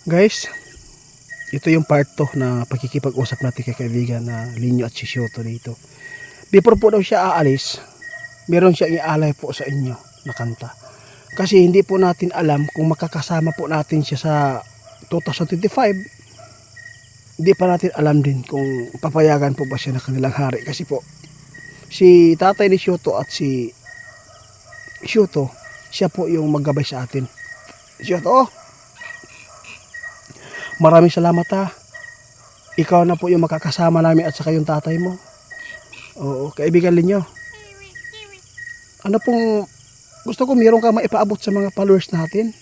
Guys, ito yung part to na pagkikipag-usap natin kay kaibigan na Linyo at si Shoto dito. Before po daw siya aalis, meron siyang ialay po sa inyo na kanta. Kasi hindi po natin alam kung makakasama po natin siya sa 2025. Hindi pa natin alam din kung papayagan po ba siya na kanilang hari. Kasi po, si tatay ni Shoto at si Shoto, siya po yung maggabay sa atin. Shoto, maraming salamat ha. Ikaw na po yung makakasama namin at saka yung tatay mo. Oo, kaibigan ninyo. Ano pong gusto ko meron ka maipaabot sa mga followers natin?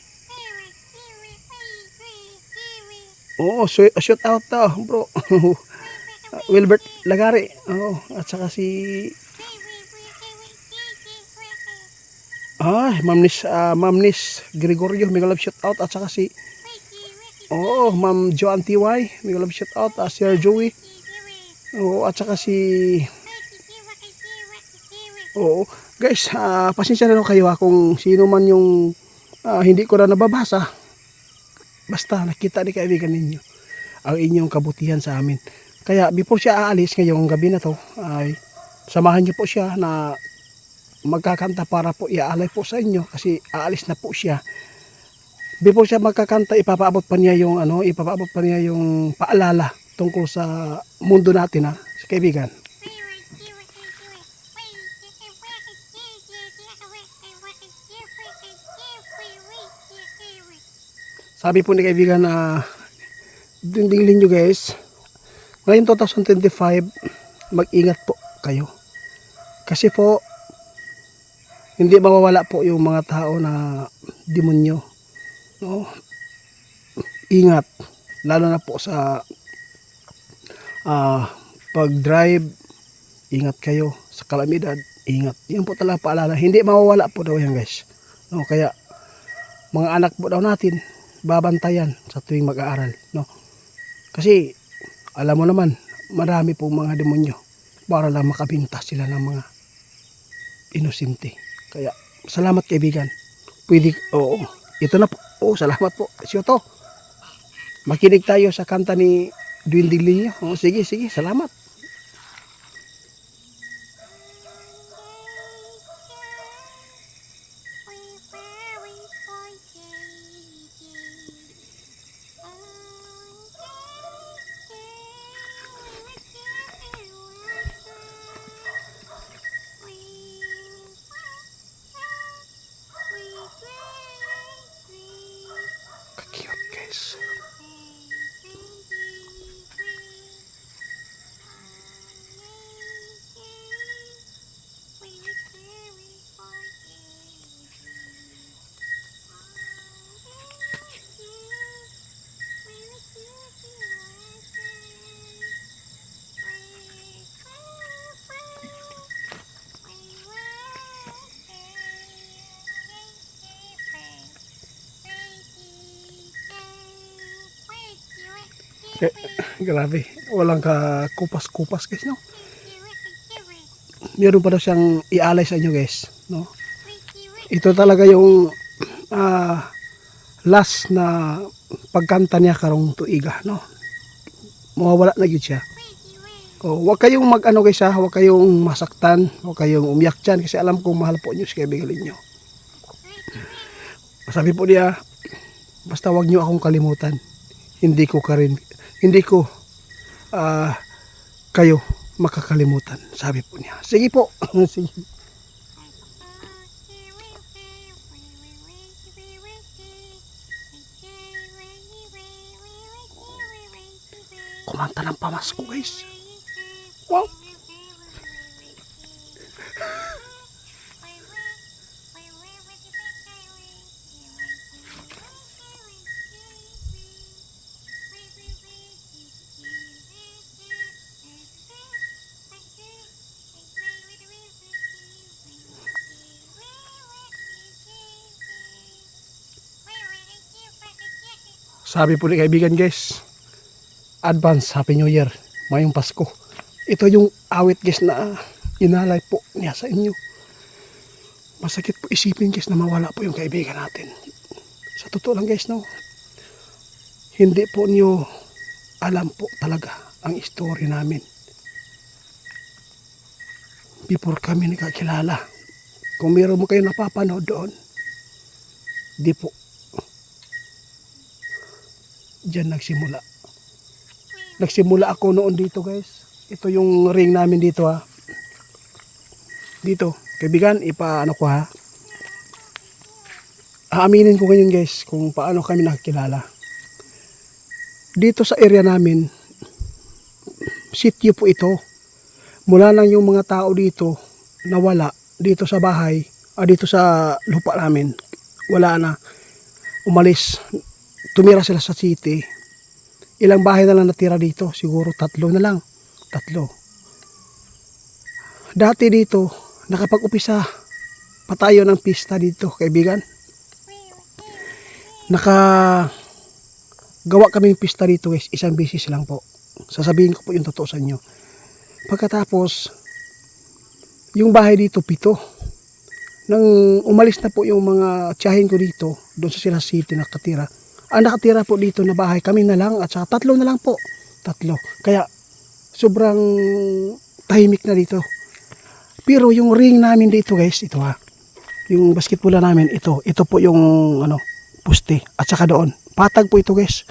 Oo, shout out to, bro. Wilbert Lagari. Oo, at saka si Ma'am Nis Gregorio, may love shout out, at saka si Ma'am Joan TY, may love shout out, Sir Joey. Oo, at saka si guys, pasensya na kayo kung sino man yung hindi ko na nababasa. Basta nakita ni kaibigan ninyo ang inyong kabutihan sa amin. Kaya before siya aalis ngayong gabi na to, ay samahan niyo po siya na magkakanta para po iaalay po sa inyo kasi aalis na po siya. Before siya magkakanta, ipapaabot pa niya yung paalala tungkol sa mundo natin sa kaibigan. Sabi po ni kaibigan na dinding nyo guys, ngayon 2025, mag-ingat po kayo. Kasi po, hindi mawawala po yung mga tao na demonyo. No? Ingat, lalo na po sa pag-drive, ingat kayo. Sa kalamidad, ingat. Yan po talaga paalala. Hindi mawawala po daw yan guys. No? Kaya, mga anak po daw natin, babantayan sa tuwing mag-aaral, no? Kasi alam mo naman, marami pong mga demonyo para lang makabinta sila ng mga inosente. Kaya salamat kaibigan. Pwede, ito na po. Salamat po. Shoto, makinig tayo sa kanta ni Dwinding Linyo. Sige, salamat. Cute guys. Grabe, walang ka kupas-kupas guys, no? Meron pa daw siyang ialay sa inyo guys, no? Ito talaga yung last na pagkanta niya karong tuiga, no? Mawawala na yun siya. Huwag kayong mag-ano guys huwag kayong masaktan, huwag kayong umiyak dyan kasi alam kong mahal po nyo si kaibigan ninyo. Sabi po niya, basta huwag nyo akong kalimutan. Hindi ko kayo makakalimutan, sabi po niya. Sige po. Sige. Kumanta ng pamasko guys. Wow. Sabi po ni kaibigan guys, advance Happy New Year, mayong Pasko. Ito yung awit guys na inalay po niya sa inyo. Masakit po isipin guys na mawala po yung kaibigan natin. Sa totoo lang guys, no? Hindi po niyo alam po talaga ang story namin before kami nakakilala. Kung meron mo kayo napapanood doon, di po diyan nagsimula. Nagsimula ako noon dito guys. Ito yung ring namin dito ha. Dito, kaibigan, ipaano ko ha. Aaminin ko ngayon guys kung paano kami nakakilala. Dito sa area namin, sityo po ito. Mula nang yung mga tao dito nawala dito sa bahay, dito sa lupa namin, wala na. Umalis, tumira sila sa city. Ilang bahay na lang natira dito, siguro 3 na lang. 3. Dati dito, nakapag-upisa pa tayo ng pista dito, kaibigan. Gawa kaming pista dito guys, isang beses lang po. Sasabihin ko po yung totoo sa inyo. Pagkatapos, yung bahay dito 7. Nang umalis na po yung mga tiyahin ko dito, doon sa sila city nakatira. Ang nakatira po dito na bahay, kami na lang at saka 3 na lang po. 3. Kaya sobrang tahimik na dito. Pero yung ring namin dito guys, ito ha. Yung basketball namin, ito po yung poste. At saka doon, patag po ito guys.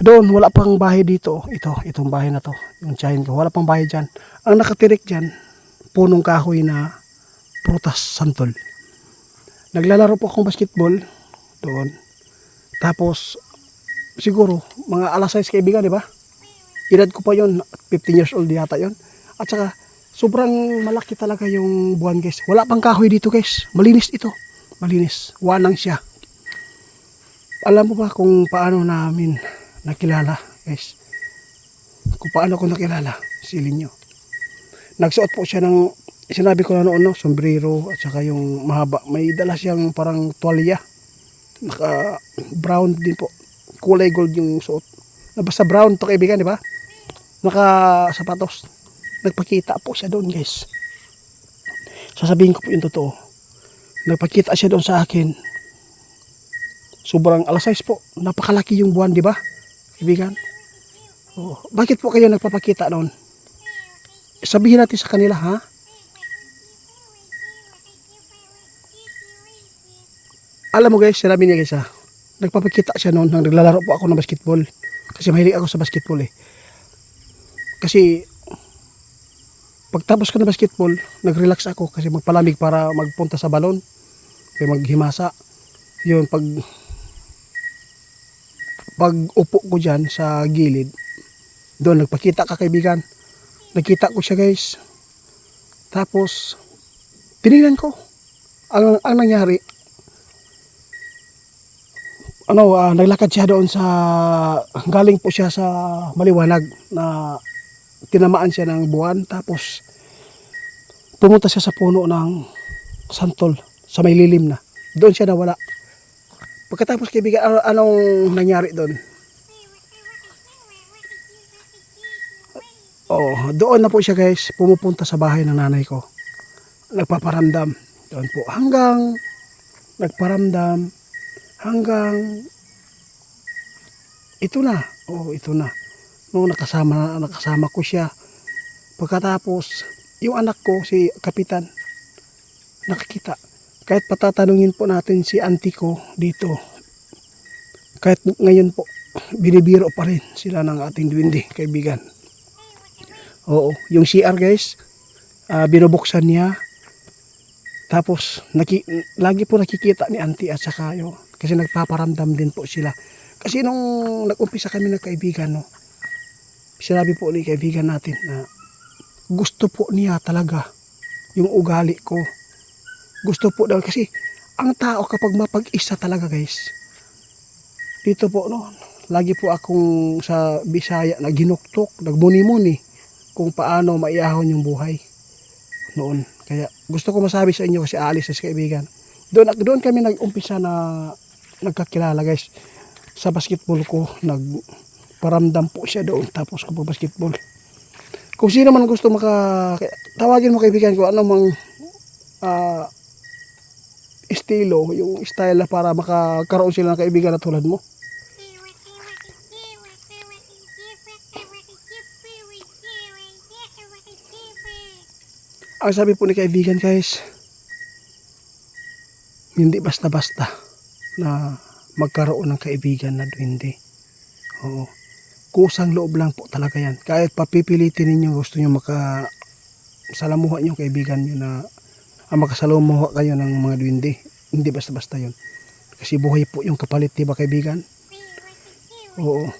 Doon, wala pang bahay dito. Itong bahay na to. Yung tiyahin ko, wala pang bahay dyan. Ang nakatirik dyan, punong kahoy na prutas santol. Naglalaro po akong basketball doon. Tapos, siguro, mga alas 6 kaibigan, di ba? Edad ko pa yon, 15 years old yata yon. At saka, sobrang malaki talaga yung buwan guys. Wala pang kahoy dito guys. Malinis ito. Malinis. Wanang siya. Alam mo ba kung paano namin nakilala guys? Kung paano ko nakilala? Silin nyo. Nagsuot po siya ng, sinabi ko na noon, sombrero at saka yung mahaba. May dala siyang parang tuwalya. Naka brown din po. Kulay gold yung suot. Basta brown to kaibigan, di ba? Naka sapatos. Nagpakita po siya doon guys. Sasabihin ko po yung totoo. Nagpakita siya doon sa akin. Sobrang alas 6 po. Napakalaki yung buwan, di ba? Kaibigan. Oh, bakit po kayo nagpapakita noon? Sabihin natin sa kanila, ha? Alam mo guys, sinabi niya guys ha. Nagpapakita siya noon nang naglalaro po ako ng basketball. Kasi mahilig ako sa basketball eh. Kasi pagtapos ko ng basketball, nag-relax ako kasi magpalamig para magpunta sa balon. Kaya maghimasa. Yun, pag upo ko dyan sa gilid, doon nagpakita ka kaibigan. Nakita ko siya guys. Tapos, tinignan ko. Ang nangyari, naglakad siya doon sa, galing po siya sa maliwanag na tinamaan siya ng buwan. Tapos, pumunta siya sa puno ng santol sa may lilim na. Doon siya nawala. Pagkatapos kaibigan, anong nangyari doon? Doon na po siya guys, pumupunta sa bahay ng nanay ko. Nagpaparamdam. Doon po hanggang nagparamdam hanggang ito na. Ito na. Nung nakasama ko siya. Pagkatapos, yung anak ko, si Kapitan, nakikita. Kahit patatanungin po natin si auntie ko dito. Kahit ngayon po, binibiro pa rin sila ng ating duwende, kaibigan. Oo, yung CR guys, binubuksan niya. Tapos, lagi po nakikita ni auntie at saka yun. Kasi nagpaparamdam din po sila. Kasi nung nag-umpisa kami ng kaibigan, sinabi po ni kaibigan natin na gusto po niya talaga yung ugali ko. Gusto po daw kasi ang tao kapag mapag-isa talaga guys. Dito po lagi po akong sa Bisaya na ginuktok, nagmuni-muni kung paano maiyahon yung buhay noon. Kaya gusto ko masabi sa inyo kasi alis sa kaibigan. Doon kami nag-umpisa na nagkakilala guys. Sa basketball ko, nagparamdam po siya doon. Tapos ko po basketball. Kung sino man gusto tawagin mo kaibigan ko, ano mang estilo, yung style na para makakaroon sila ng kaibigan na tulad mo. Ang sabi po ni kaibigan guys, hindi basta-basta na magkaroon ng kaibigan na duwende. Oo. Kusang loob lang po talaga yan. Kahit papipilitin ninyo, gusto nyo makasalamuha yung kaibigan nyo na makasalamuha kayo ng mga duwende. Hindi basta-basta yun. Kasi buhay po yung kapalit, diba kaibigan? Oo.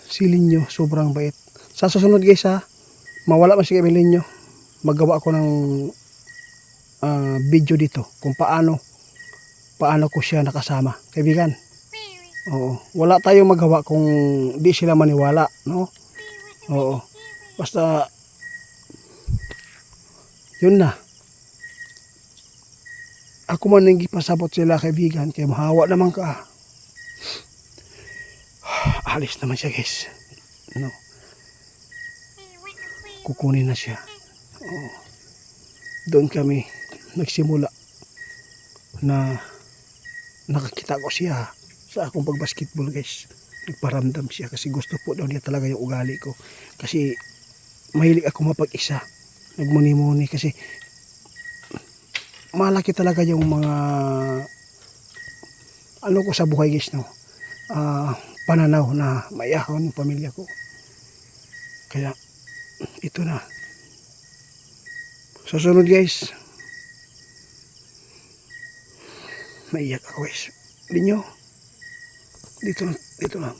Silin nyo, sobrang bait. Sa susunod guys ha, mawala man si kaibigan nyo, magawa ako ng video dito kung paano ko siya nakasama. Kaibigan, oo. Wala tayong magawa kung di sila maniwala, no? Oo. Basta, yun na. Ako man nang ipasabot sila kaibigan, kaya mahawa naman ka. Alis naman siya guys. No? Kukunin na siya. Oo. Doon kami nagsimula na nakakita ko siya sa akong pagbasketball guys. Nagparamdam siya kasi gusto po daw niya talaga yung ugali ko. Kasi mahilig ako mapag-isa. Nagmuni-muni kasi malaki talaga yung mga ano ko sa buhay guys, no? Pananaw na maiahon yung pamilya ko. Kaya ito na. Susunod guys. Maiyak ako guys. Hindi nyo. Dito lang.